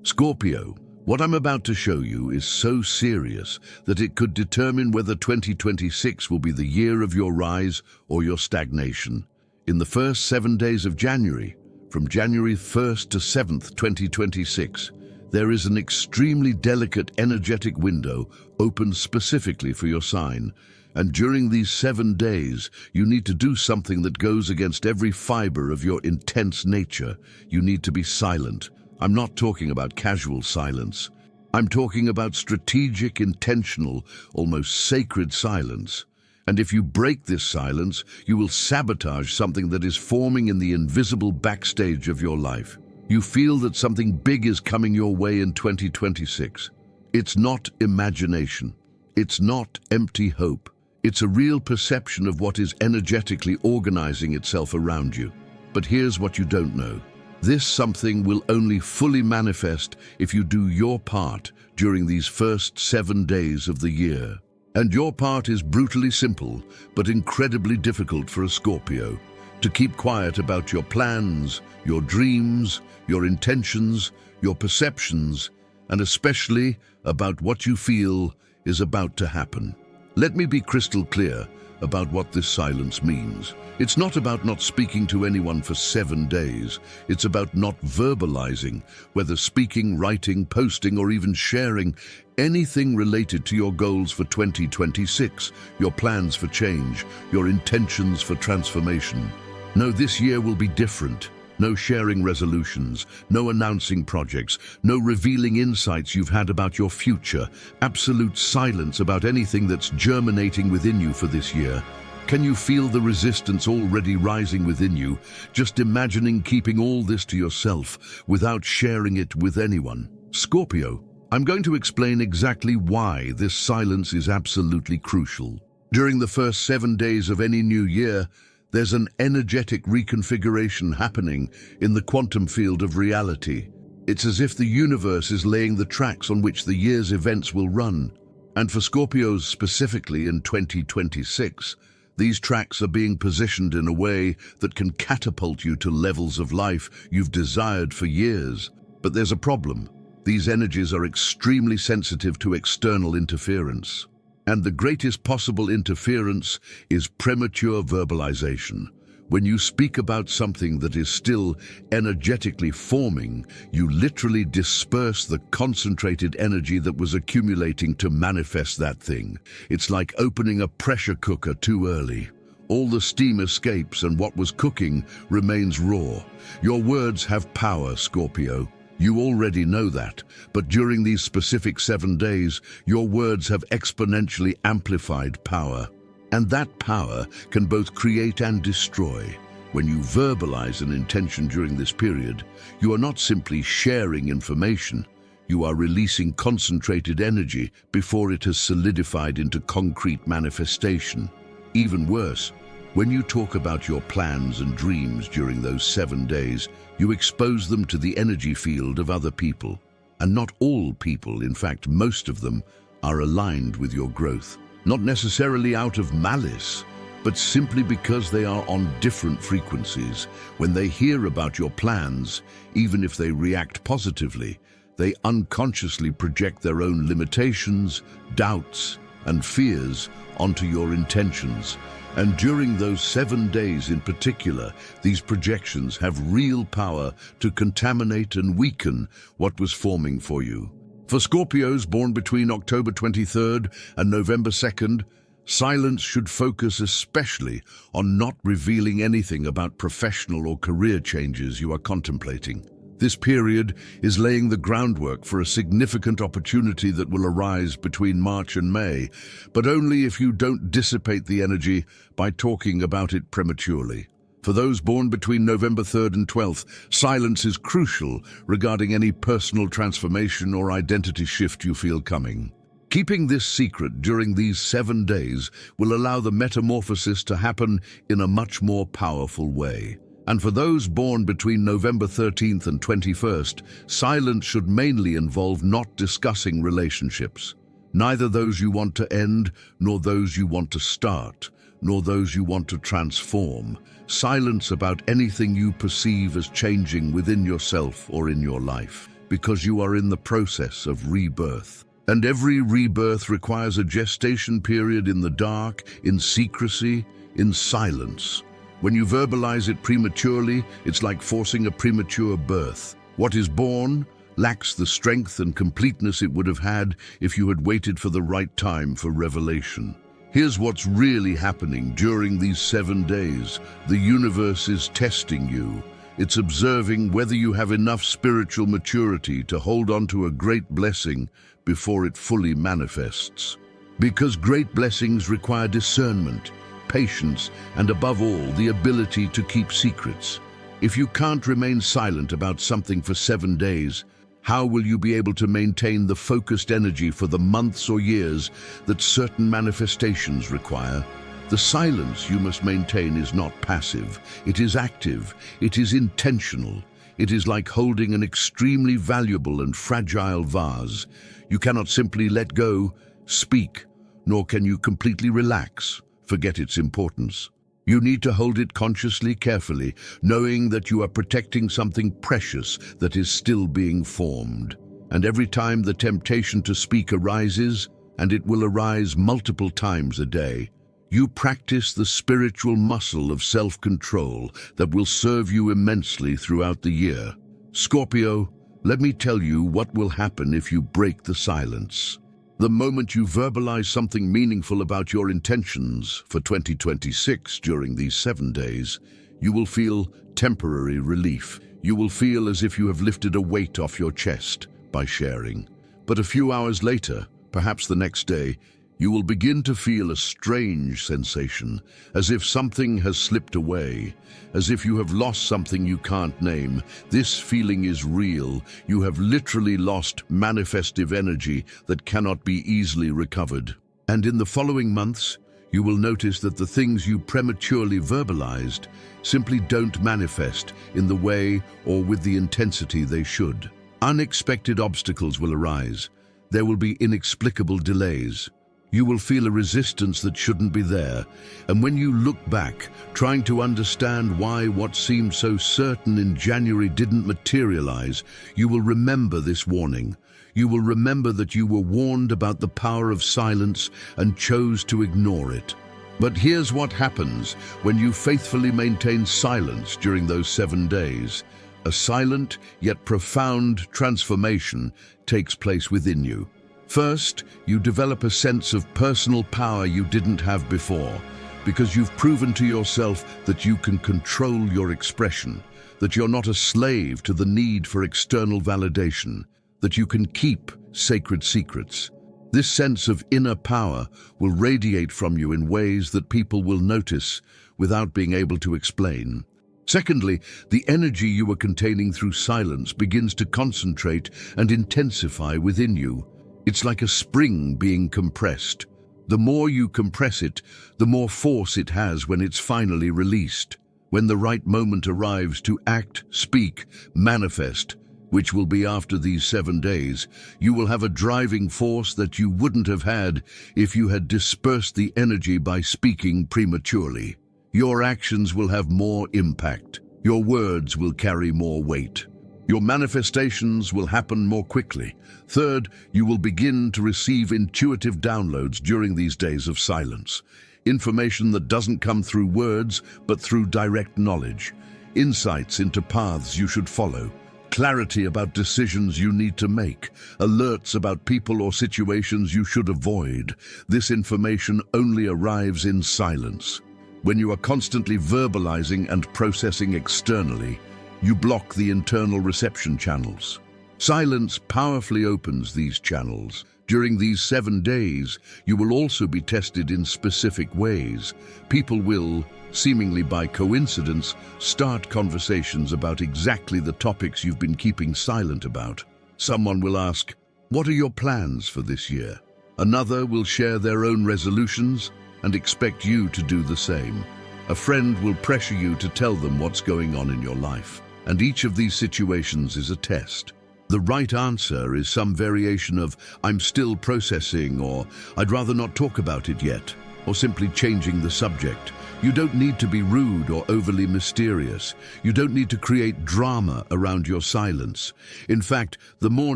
Scorpio, what I'm about to show you is so serious that it could determine whether 2026 will be the year of your rise or your stagnation. In the first 7 days of January, from January 1st to 7th, 2026, there is an extremely delicate energetic window open specifically for your sign. And during these 7 days, you need to do something that goes against every fiber of your intense nature. You need to be silent. I'm not talking about casual silence. I'm talking about strategic, intentional, almost sacred silence. And if you break this silence, you will sabotage something that is forming in the invisible backstage of your life. You feel that something big is coming your way in 2026. It's not imagination. It's not empty hope. It's a real perception of what is energetically organizing itself around you. But here's what you don't know. This something will only fully manifest if you do your part during these first 7 days of the year. And your part is brutally simple, but incredibly difficult for a Scorpio. To keep quiet about your plans, your dreams, your intentions, your perceptions, and especially about what you feel is about to happen. Let me be crystal clear about what this silence means. It's not about not speaking to anyone for 7 days. It's about not verbalizing, whether speaking, writing, posting, or even sharing anything related to your goals for 2026, your plans for change, your intentions for transformation. No, this year will be different. No sharing resolutions, no announcing projects, no revealing insights you've had about your future, absolute silence about anything that's germinating within you for this year. Can you feel the resistance already rising within you, just imagining keeping all this to yourself without sharing it with anyone? Scorpio, I'm going to explain exactly why this silence is absolutely crucial. During the first 7 days of any new year, there's an energetic reconfiguration happening in the quantum field of reality. It's as if the universe is laying the tracks on which the year's events will run. And for Scorpios specifically in 2026, these tracks are being positioned in a way that can catapult you to levels of life you've desired for years. But there's a problem. These energies are extremely sensitive to external interference. And the greatest possible interference is premature verbalization. When you speak about something that is still energetically forming, you literally disperse the concentrated energy that was accumulating to manifest that thing. It's like opening a pressure cooker too early. All the steam escapes and what was cooking remains raw. Your words have power, Scorpio. You already know that, but during these specific 7 days, your words have exponentially amplified power. And that power can both create and destroy. When you verbalize an intention during this period, you are not simply sharing information. You are releasing concentrated energy before it has solidified into concrete manifestation. Even worse, when you talk about your plans and dreams during those 7 days, you expose them to the energy field of other people. And not all people, in fact, most of them, are aligned with your growth. Not necessarily out of malice, but simply because they are on different frequencies. When they hear about your plans, even if they react positively, they unconsciously project their own limitations, doubts, and fears onto your intentions. And during those 7 days in particular, these projections have real power to contaminate and weaken what was forming for you. For Scorpios born between October 23rd and November 2nd, silence should focus especially on not revealing anything about professional or career changes you are contemplating. This period is laying the groundwork for a significant opportunity that will arise between March and May, but only if you don't dissipate the energy by talking about it prematurely. For those born between November 3rd and 12th, silence is crucial regarding any personal transformation or identity shift you feel coming. Keeping this secret during these 7 days will allow the metamorphosis to happen in a much more powerful way. And for those born between November 13th and 21st, silence should mainly involve not discussing relationships. Neither those you want to end, nor those you want to start, nor those you want to transform. Silence about anything you perceive as changing within yourself or in your life. because you are in the process of rebirth. And every rebirth requires a gestation period in the dark, in secrecy, in silence. When you verbalize it prematurely, it's like forcing a premature birth. What is born lacks the strength and completeness it would have had if you had waited for the right time for revelation. Here's what's really happening during these 7 days. The universe is testing you. It's observing whether you have enough spiritual maturity to hold on to a great blessing before it fully manifests. Because great blessings require discernment, patience, and above all, the ability to keep secrets. If you can't remain silent about something for 7 days, how will you be able to maintain the focused energy for the months or years that certain manifestations require? The silence you must maintain is not passive. It is active. It is intentional. It is like holding an extremely valuable and fragile vase. You cannot simply let go, speak, nor can you completely relax, forget its importance. You need to hold it consciously, carefully, knowing that you are protecting something precious that is still being formed. And every time the temptation to speak arises, and it will arise multiple times a day, you practice the spiritual muscle of self-control that will serve you immensely throughout the year. Scorpio, let me tell you what will happen if you break the silence. The moment you verbalize something meaningful about your intentions for 2026 during these 7 days, you will feel temporary relief. You will feel as if you have lifted a weight off your chest by sharing. But a few hours later, perhaps the next day, you will begin to feel a strange sensation, as if something has slipped away, as if you have lost something you can't name. This feeling is real. You have literally lost manifestive energy that cannot be easily recovered. And in the following months, you will notice that the things you prematurely verbalized simply don't manifest in the way or with the intensity they should. Unexpected obstacles will arise. There will be inexplicable delays. You will feel a resistance that shouldn't be there, and when you look back, trying to understand why what seemed so certain in January didn't materialize, you will remember this warning. You will remember that you were warned about the power of silence and chose to ignore it. But here's what happens when you faithfully maintain silence during those 7 days. A silent yet profound transformation takes place within you. First, you develop a sense of personal power you didn't have before, because you've proven to yourself that you can control your expression, that you're not a slave to the need for external validation, that you can keep sacred secrets. This sense of inner power will radiate from you in ways that people will notice without being able to explain. Secondly, the energy you are containing through silence begins to concentrate and intensify within you. It's like a spring being compressed. The more you compress it, the more force it has when it's finally released. When the right moment arrives to act, speak, manifest, which will be after these 7 days, you will have a driving force that you wouldn't have had if you had dispersed the energy by speaking prematurely. Your actions will have more impact. Your words will carry more weight. Your manifestations will happen more quickly. Third, you will begin to receive intuitive downloads during these days of silence. Information that doesn't come through words, but through direct knowledge. Insights into paths you should follow. Clarity about decisions you need to make. Alerts about people or situations you should avoid. This information only arrives in silence. When you are constantly verbalizing and processing externally, you block the internal reception channels. Silence powerfully opens these channels. During these 7 days, you will also be tested in specific ways. People will, seemingly by coincidence, start conversations about exactly the topics you've been keeping silent about. Someone will ask, "What are your plans for this year?" Another will share their own resolutions and expect you to do the same. A friend will pressure you to tell them what's going on in your life. And each of these situations is a test. The right answer is some variation of "I'm still processing" or "I'd rather not talk about it yet." or simply changing the subject. You don't need to be rude or overly mysterious. You don't need to create drama around your silence. In fact, the more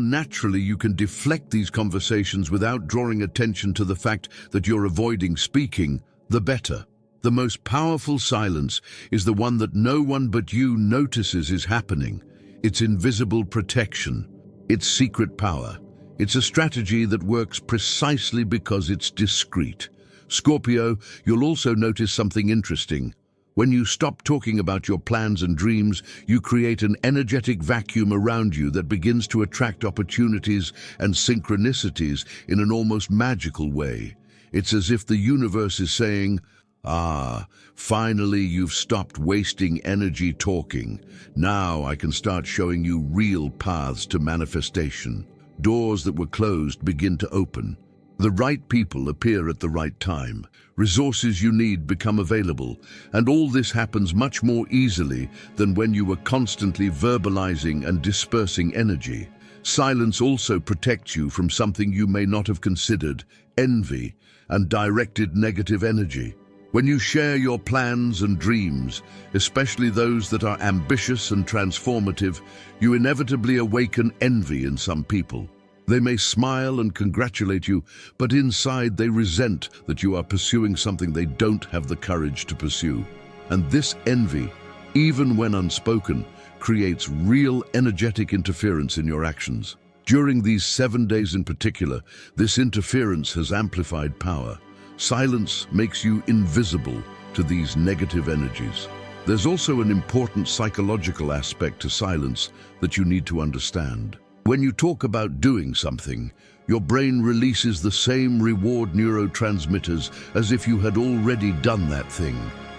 naturally you can deflect these conversations without drawing attention to the fact that you're avoiding speaking, the better. The most powerful silence is the one that no one but you notices is happening. It's invisible protection. It's secret power. It's a strategy that works precisely because it's discreet. Scorpio, you'll also notice something interesting. When you stop talking about your plans and dreams, you create an energetic vacuum around you that begins to attract opportunities and synchronicities in an almost magical way. It's as if the universe is saying, finally you've stopped wasting energy talking. Now I can start showing you real paths to manifestation. Doors that were closed begin to open. The right people appear at the right time. Resources you need become available, and all this happens much more easily than when you were constantly verbalizing and dispersing energy. Silence also protects you from something you may not have considered: envy and directed negative energy. When you share your plans and dreams, especially those that are ambitious and transformative, you inevitably awaken envy in some people. They may smile and congratulate you, but inside they resent that you are pursuing something they don't have the courage to pursue. And this envy, even when unspoken, creates real energetic interference in your actions. During these 7 days in particular, this interference has amplified power. Silence makes you invisible to these negative energies. There's also an important psychological aspect to silence that you need to understand. When you talk about doing something, your brain releases the same reward neurotransmitters as if you had already done that thing.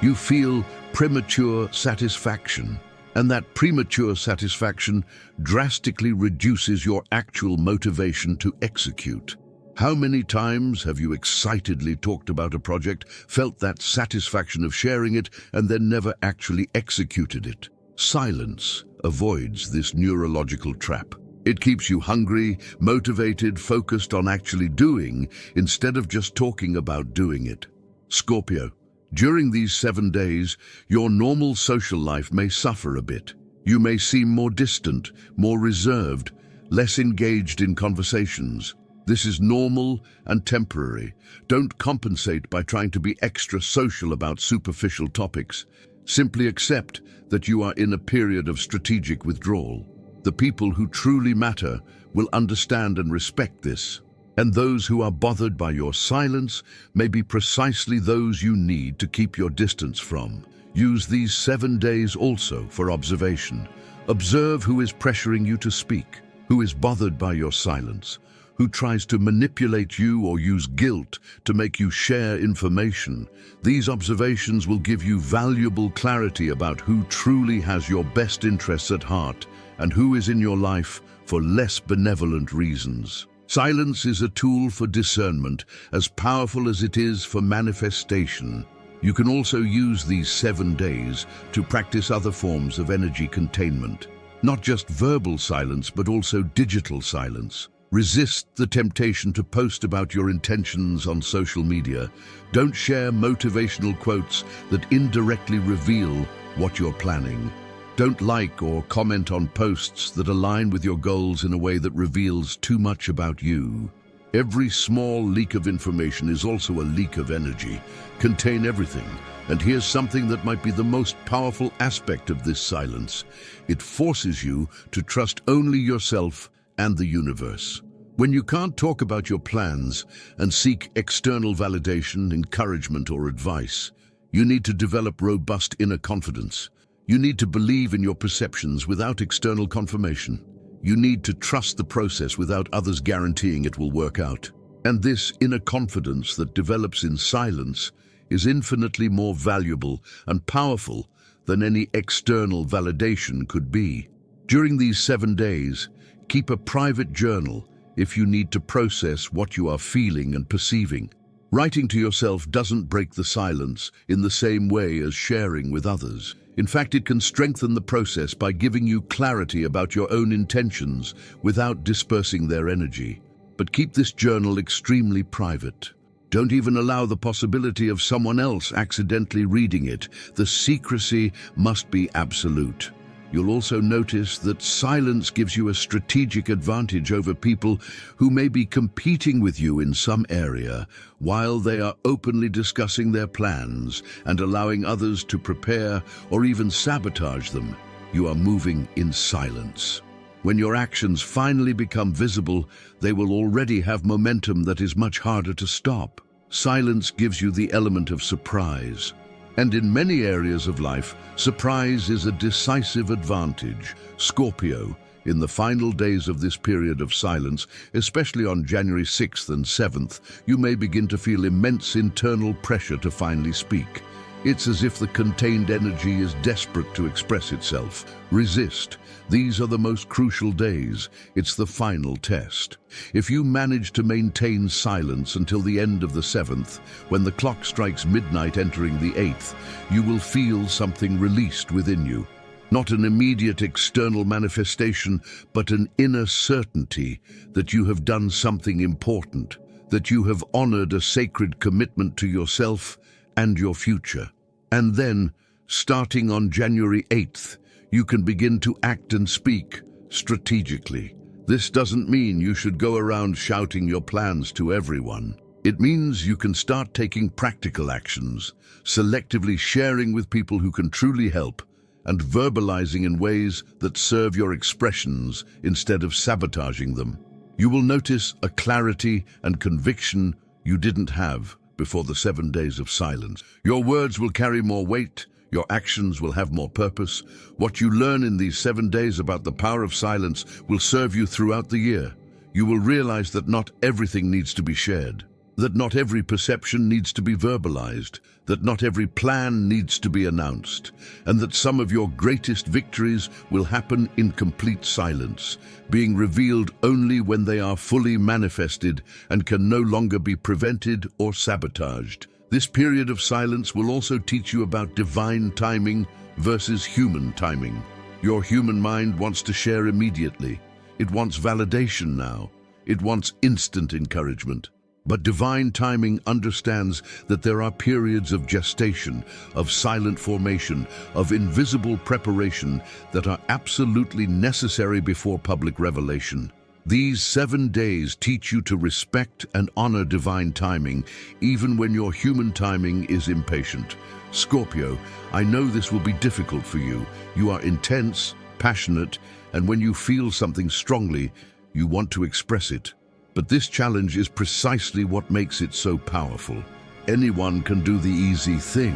You feel premature satisfaction, and that premature satisfaction drastically reduces your actual motivation to execute. How many times have you excitedly talked about a project, felt that satisfaction of sharing it, and then never actually executed it? Silence avoids this neurological trap. It keeps you hungry, motivated, focused on actually doing, instead of just talking about doing it. Scorpio, during these 7 days, your normal social life may suffer a bit. You may seem more distant, more reserved, less engaged in conversations. This is normal and temporary. Don't compensate by trying to be extra social about superficial topics. Simply accept that you are in a period of strategic withdrawal. The people who truly matter will understand and respect this. And those who are bothered by your silence may be precisely those you need to keep your distance from. Use these 7 days also for observation. Observe who is pressuring you to speak, who is bothered by your silence, who tries to manipulate you or use guilt to make you share information. These observations will give you valuable clarity about who truly has your best interests at heart and who is in your life for less benevolent reasons. Silence is a tool for discernment, as powerful as it is for manifestation. You can also use these 7 days to practice other forms of energy containment. Not just verbal silence, but also digital silence. Resist the temptation to post about your intentions on social media. Don't share motivational quotes that indirectly reveal what you're planning. Don't like or comment on posts that align with your goals in a way that reveals too much about you. Every small leak of information is also a leak of energy. Contain everything. And here's something that might be the most powerful aspect of this silence. It forces you to trust only yourself and the universe. When you can't talk about your plans and seek external validation, encouragement, or advice, you need to develop robust inner confidence. You need to believe in your perceptions without external confirmation. You need to trust the process without others guaranteeing it will work out. And this inner confidence that develops in silence is infinitely more valuable and powerful than any external validation could be. During these 7 days, keep a private journal if you need to process what you are feeling and perceiving. Writing to yourself doesn't break the silence in the same way as sharing with others. In fact, it can strengthen the process by giving you clarity about your own intentions without dispersing their energy. But keep this journal extremely private. Don't even allow the possibility of someone else accidentally reading it. The secrecy must be absolute. You'll also notice that silence gives you a strategic advantage over people who may be competing with you in some area while they are openly discussing their plans and allowing others to prepare or even sabotage them. You are moving in silence. When your actions finally become visible, they will already have momentum that is much harder to stop. Silence gives you the element of surprise. And in many areas of life, surprise is a decisive advantage. Scorpio, in the final days of this period of silence, especially on January 6th and 7th, you may begin to feel immense internal pressure to finally speak. It's as if the contained energy is desperate to express itself. Resist. These are the most crucial days. It's the final test. If you manage to maintain silence until the end of the 7th, when the clock strikes midnight entering the 8th, you will feel something released within you. Not an immediate external manifestation, but an inner certainty that you have done something important, that you have honored a sacred commitment to yourself and your future. And then, starting on January 8th, you can begin to act and speak strategically. This doesn't mean you should go around shouting your plans to everyone. It means you can start taking practical actions, selectively sharing with people who can truly help, and verbalizing in ways that serve your expressions instead of sabotaging them. You will notice a clarity and conviction you didn't have before the 7 days of silence. Your words will carry more weight, your actions will have more purpose. What you learn in these 7 days about the power of silence will serve you throughout the year. You will realize that not everything needs to be shared, that not every perception needs to be verbalized, that not every plan needs to be announced, and that some of your greatest victories will happen in complete silence, being revealed only when they are fully manifested and can no longer be prevented or sabotaged. This period of silence will also teach you about divine timing versus human timing. Your human mind wants to share immediately. It wants validation now. It wants instant encouragement. But divine timing understands that there are periods of gestation, of silent formation, of invisible preparation that are absolutely necessary before public revelation. These 7 days teach you to respect and honor divine timing, even when your human timing is impatient. Scorpio, I know this will be difficult for you. You are intense, passionate, and when you feel something strongly, you want to express it. But this challenge is precisely what makes it so powerful. Anyone can do the easy thing.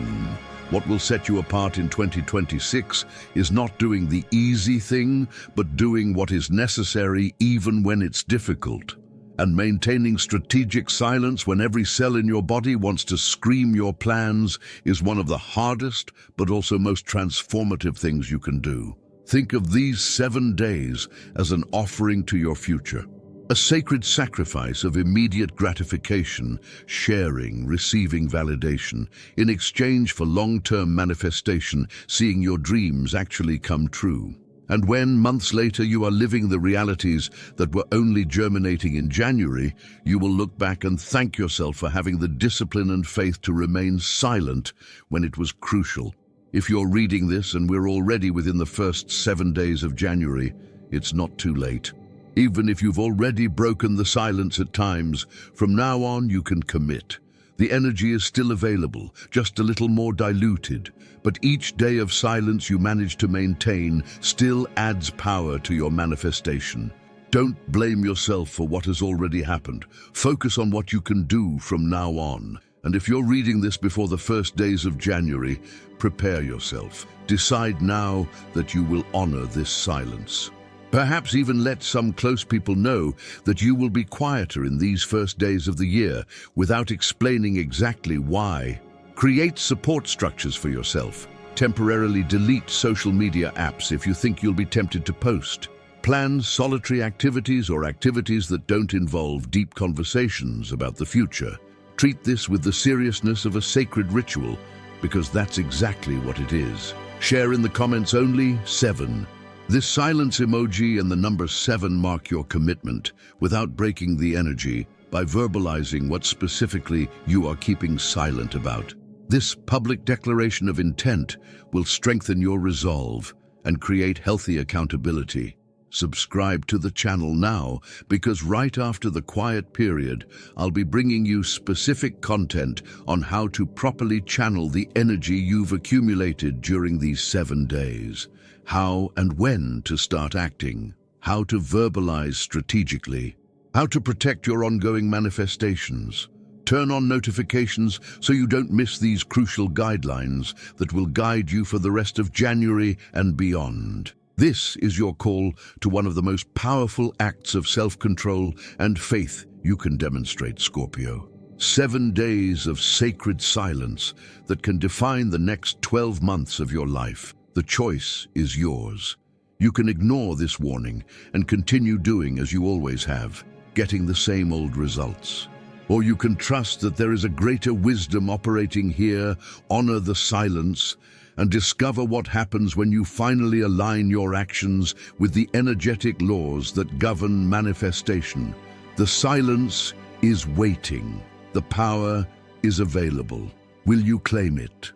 What will set you apart in 2026 is not doing the easy thing, but doing what is necessary even when it's difficult. And maintaining strategic silence when every cell in your body wants to scream your plans is one of the hardest, but also most transformative things you can do. Think of these 7 days as an offering to your future. A sacred sacrifice of immediate gratification, sharing, receiving validation, in exchange for long-term manifestation, seeing your dreams actually come true. And when, months later, you are living the realities that were only germinating in January, you will look back and thank yourself for having the discipline and faith to remain silent when it was crucial. If you're reading this and we're already within the first 7 days of January, it's not too late. Even if you've already broken the silence at times, from now on you can commit. The energy is still available, just a little more diluted, but each day of silence you manage to maintain still adds power to your manifestation. Don't blame yourself for what has already happened. Focus on what you can do from now on. And if you're reading this before the first days of January, prepare yourself. Decide now that you will honor this silence. Perhaps even let some close people know that you will be quieter in these first days of the year without explaining exactly why. Create support structures for yourself. Temporarily delete social media apps if you think you'll be tempted to post. Plan solitary activities or activities that don't involve deep conversations about the future. Treat this with the seriousness of a sacred ritual, because that's exactly what it is. Share in the comments only 7. This silence emoji and the number 7 mark your commitment. Without breaking the energy, by verbalizing what specifically you are keeping silent about. This public declaration of intent will strengthen your resolve and create healthy accountability. Subscribe to the channel now, because right after the quiet period, I'll be bringing you specific content on how to properly channel the energy you've accumulated during these 7 days, how and when to start acting, how to verbalize strategically, how to protect your ongoing manifestations. Turn on notifications so you don't miss these crucial guidelines that will guide you for the rest of January and beyond. This is your call to one of the most powerful acts of self-control and faith you can demonstrate, Scorpio. 7 days of sacred silence that can define the next 12 months of your life. The choice is yours. You can ignore this warning and continue doing as you always have, getting the same old results. Or you can trust that there is a greater wisdom operating here, honor the silence, and discover what happens when you finally align your actions with the energetic laws that govern manifestation. The silence is waiting. The power is available. Will you claim it?